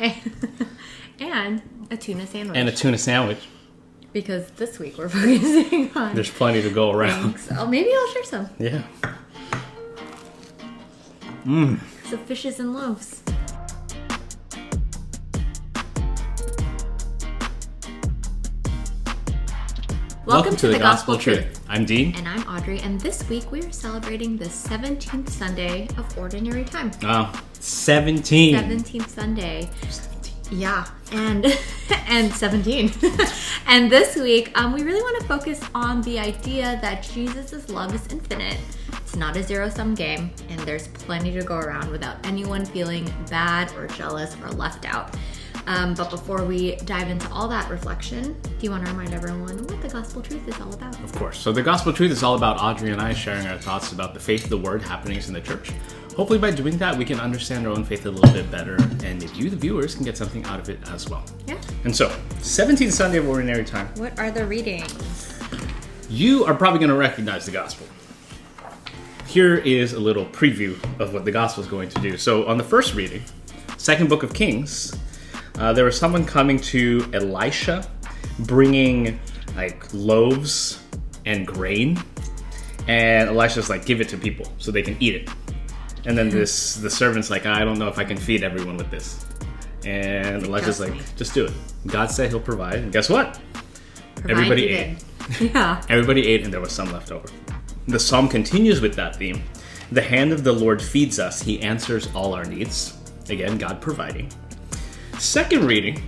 And a tuna sandwich. And a tuna sandwich. Because this week we're focusing on... There's plenty to go around. Oh, maybe I'll share some. Yeah. So fishes and loaves. Welcome to the Gospel Truth. I'm Dean. And I'm Audrey, and this week we are celebrating the 17th Sunday of Ordinary Time. Oh, 17. 17th Sunday. Yeah, and 17. And this week, we really want to focus on the idea that Jesus' love is infinite. It's not a zero-sum game, and there's plenty to go around without anyone feeling bad or jealous or left out. But before we dive into all that reflection, do you want to remind everyone what the Gospel Truth is all about? Of course. So the Gospel Truth is all about Audrey and I sharing our thoughts about the faith, the word, happenings in the church. Hopefully by doing that, we can understand our own faith a little bit better, and if you, the viewers, can get something out of it as well. Yeah. And so, 17th Sunday of Ordinary Time. What are the readings? You are probably going to recognize the Gospel. Here is a little preview of what the Gospel is going to do. So on the first reading, second book of Kings, there was someone coming to Elisha, bringing like loaves and grain, and Elisha's like, give it to people so they can eat it. And then the servant's like, I don't know if I can feed everyone with this. And Elisha's like, just do it. God said he'll provide, and guess what? Everybody ate. Yeah. Everybody ate, and there was some left over. The psalm continues with that theme. The hand of the Lord feeds us. He answers all our needs. Again, God providing. Second reading,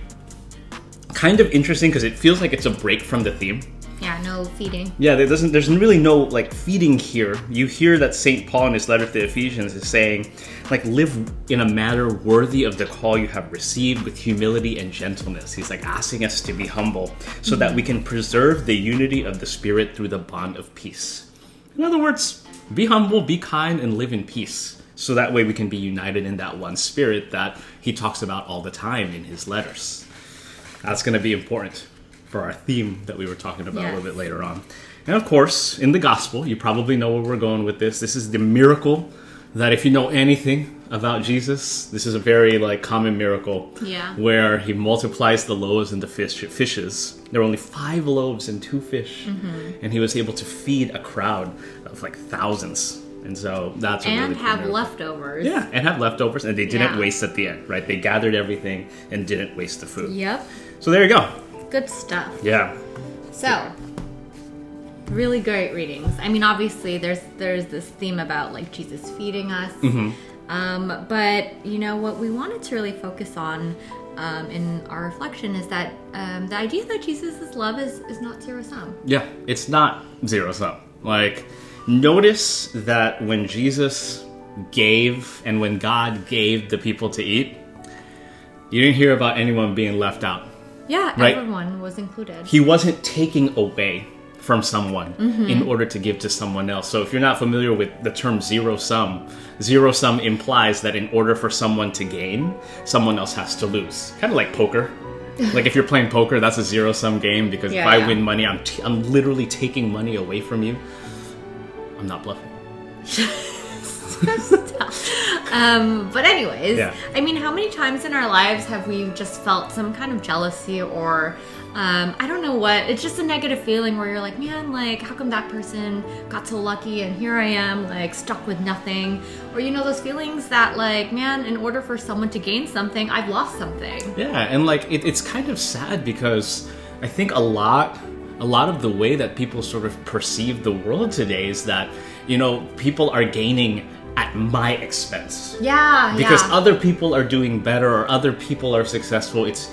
kind of interesting because it feels like it's a break from the theme. Yeah, no feeding. Yeah, there's really no like feeding here. You hear that St. Paul in his letter to the Ephesians is saying, like, live in a manner worthy of the call you have received with humility and gentleness. He's like asking us to be humble so that we can preserve the unity of the Spirit through the bond of peace. In other words, be humble, be kind, and live in peace. So that way we can be united in that one spirit that he talks about all the time in his letters. That's going to be important for our theme that we were talking about a little bit later on. And of course, in the gospel, you probably know where we're going with this. This is the miracle that if you know anything about Jesus, this is a very like common miracle where he multiplies the loaves and the fishes. There were only 5 loaves and 2 fish. And he was able to feed a crowd of like thousands. And so that's a really cool have miracle. leftovers. Yeah, and have leftovers, and they didn't waste at the end, right? They gathered everything and didn't waste the food. Yep. So there you go. Good stuff. Yeah. So, really great readings. I mean, obviously, there's this theme about like Jesus feeding us. But you know what we wanted to really focus on in our reflection is that the idea that Jesus' love is not zero sum. Yeah, it's not zero sum. Like, notice that when Jesus gave and when God gave the people to eat, you didn't hear about anyone being left out. Yeah, right? Everyone was included. He wasn't taking away from someone in order to give to someone else. So if you're not familiar with the term zero sum implies that in order for someone to gain, someone else has to lose. Kind of like poker. Like if you're playing poker, that's a zero-sum game because if I win money, I'm literally taking money away from you. I'm not bluffing. But anyways, I mean, how many times in our lives have we just felt some kind of jealousy or I don't know what, it's just a negative feeling where you're like, man, like how come that person got so lucky and here I am like stuck with nothing, or you know those feelings that like, man, in order for someone to gain something, I've lost something. Yeah, and like it's kind of sad because I think a lot of the way that people sort of perceive the world today is that, you know, people are gaining at my expense. Yeah, because other people are doing better or other people are successful. It's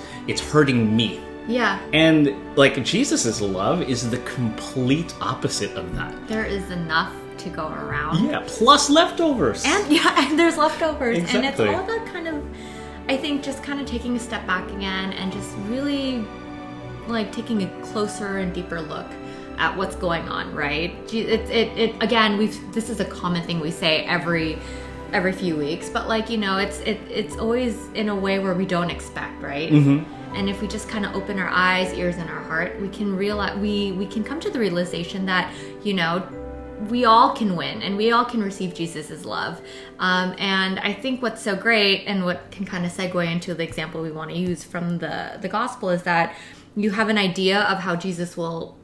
hurting me. Yeah. And like Jesus' love is the complete opposite of that. There is enough to go around. Yeah, plus leftovers. And there's leftovers. Exactly. And it's all about kind of, I think, just kind of taking a step back again and just really like taking a closer and deeper look at what's going on, right? It again, this is a common thing we say every few weeks, but like, you know, it's always in a way where we don't expect, right? And if we just kind of open our eyes, ears, and our heart, we can realize we can come to the realization that, you know, we all can win and we all can receive Jesus's love. And I think what's so great and what can kind of segue into the example we want to use from the gospel is that you have an idea of how Jesus will,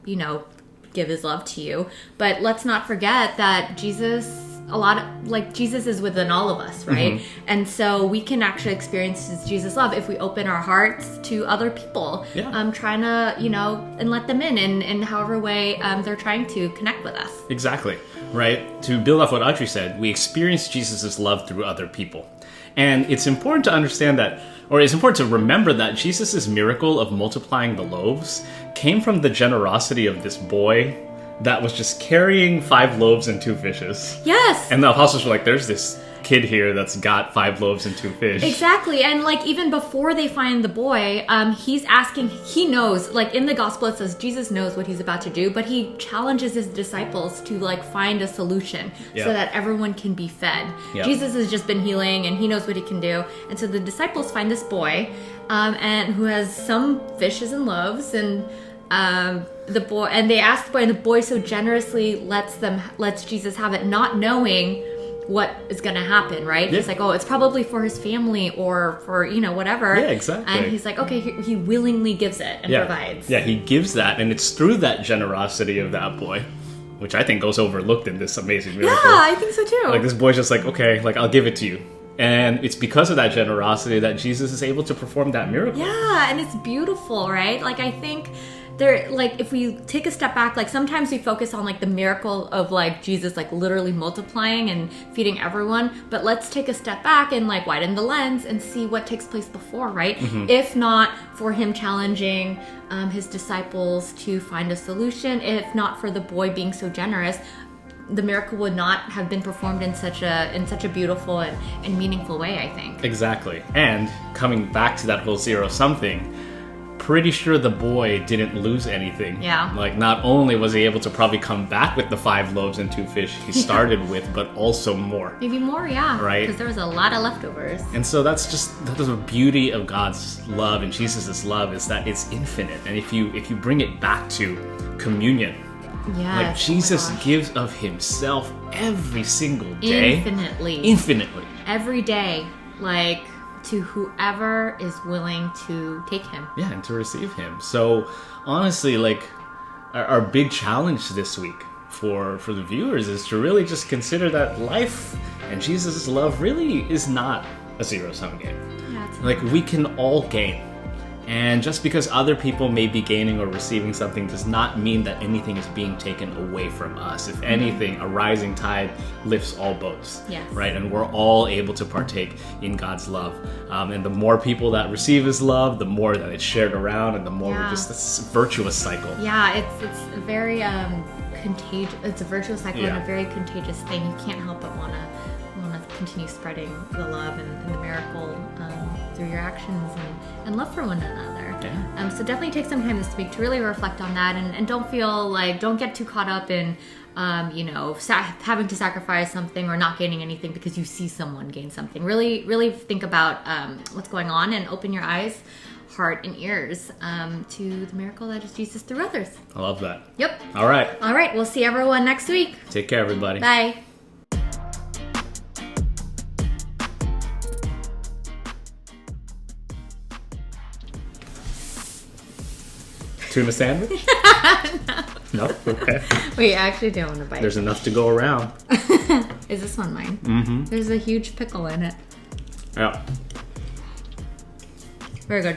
give his love to you. But let's not forget that Jesus is within all of us, right? Mm-hmm. And so we can actually experience Jesus' love if we open our hearts to other people, trying to, and let them in however way they're trying to connect with us. Exactly, right? To build off what Audrey said, we experience Jesus' love through other people. And it's important to understand that, or it's important to remember that Jesus' miracle of multiplying the loaves came from the generosity of this boy that was just carrying 5 loaves and 2 fishes. Yes. And the apostles were like, there's this kid here that's got 5 loaves and 2 fish. Exactly. And even before they find the boy, he's asking, he knows, in the gospel it says Jesus knows what he's about to do, but he challenges his disciples to find a solution so that everyone can be fed. Yep. Jesus has just been healing and he knows what he can do. And so the disciples find this boy and who has some fishes and loaves, and they ask the boy, and the boy so generously lets Jesus have it, not knowing what is going to happen, right? Yeah. He's like, it's probably for his family or for, whatever. Yeah, exactly. And he's like, okay, he willingly gives it and provides. Yeah, he gives that, and it's through that generosity of that boy, which I think goes overlooked in this amazing miracle. Yeah, I think so too. This boy's just like, okay, I'll give it to you. And it's because of that generosity that Jesus is able to perform that miracle. Yeah, and it's beautiful, right? I think there, if we take a step back, sometimes we focus on the miracle of Jesus literally multiplying and feeding everyone, but let's take a step back and widen the lens and see what takes place before, right? Mm-hmm. If not for him challenging his disciples to find a solution, if not for the boy being so generous, the miracle would not have been performed in such a beautiful and meaningful way, I think. Exactly. And coming back to that whole zero-sum thing, pretty sure the boy didn't lose anything. Yeah. Not only was he able to probably come back with the 5 loaves and 2 fish he started with, but also more. Maybe more, yeah. Right? Because there was a lot of leftovers. And so that's the beauty of God's love and Jesus' love, is that it's infinite. And if you bring it back to communion, Jesus gives of himself every single day. Infinitely. Every day. To whoever is willing to take him. Yeah, and to receive him. So, honestly, our big challenge this week for the viewers is to really just consider that life and Jesus' love really is not a zero-sum game. Yeah, we can all gain. And just because other people may be gaining or receiving something does not mean that anything is being taken away from us. If anything, a rising tide lifts all boats, right? And we're all able to partake in God's love. And the more people that receive his love, the more that it's shared around, and the more we're just this virtuous cycle. Yeah, it's a very contagious. It's a virtuous cycle and a very contagious thing. You can't help but want to continue spreading the love and the miracle through your actions and love for one another. Yeah. So definitely take some time this week to really reflect on that, and don't don't get too caught up in having to sacrifice something or not gaining anything because you see someone gain something. Really, really think about what's going on and open your eyes, heart, and ears to the miracle that is Jesus through others. I love that. Yep. All right. We'll see everyone next week. Take care, everybody. Bye. Tuna sandwich? No? Okay. Wait, I actually don't want to bite. There's enough to go around. Is this one mine? Mm-hmm. There's a huge pickle in it. Yeah. Very good.